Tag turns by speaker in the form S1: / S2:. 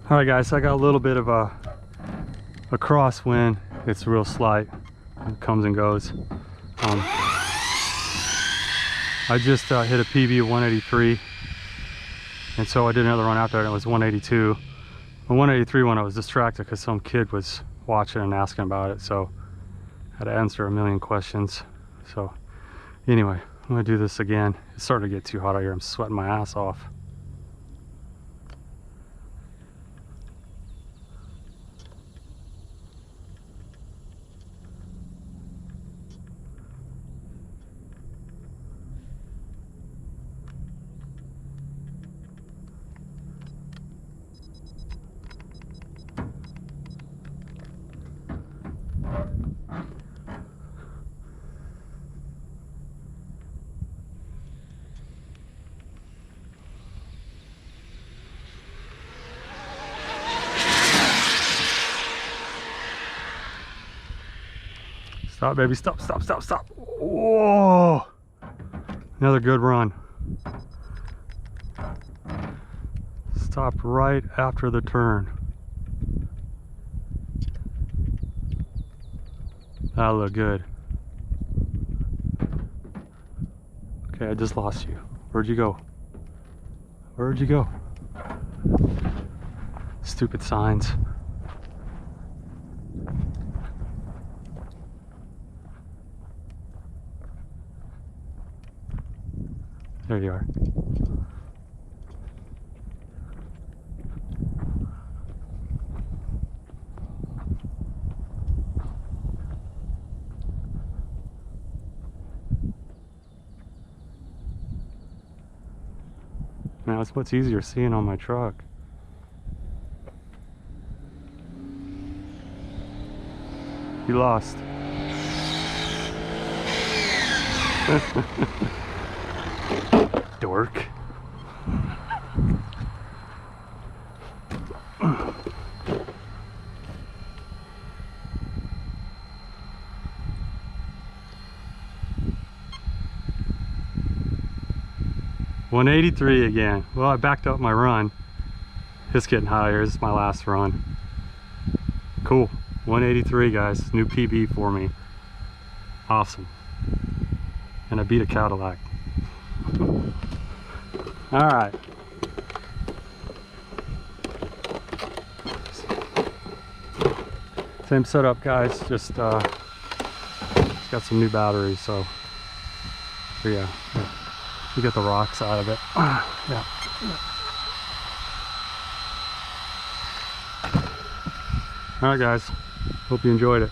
S1: All right, guys, I got a little bit of a crosswind. It's real slight. It comes and goes. I just hit a PB of 183, and so I did another run after, and it was 182. The 183 one I was distracted because some kid was watching and asking about it, so I had to answer a million questions. So anyway, I'm gonna do this again. It's starting to get too hot out here. I'm sweating my ass off. Stop, baby, stop, stop, stop, stop. Whoa! Another good run. Stopped right after the turn. That looked good. Okay, I just lost you. Where'd you go? Where'd you go? Stupid signs. There you are. Now it's much easier seeing on my truck. You lost. Dork. $183 again. Well, I backed up my run. It's getting higher. This is my last run. Cool. 183, guys. New PB for me. Awesome. And I beat a Cadillac. All right. Same setup, guys. Just got some new batteries, so yeah. We get the rocks out of it. Yeah. All right, guys. Hope you enjoyed it.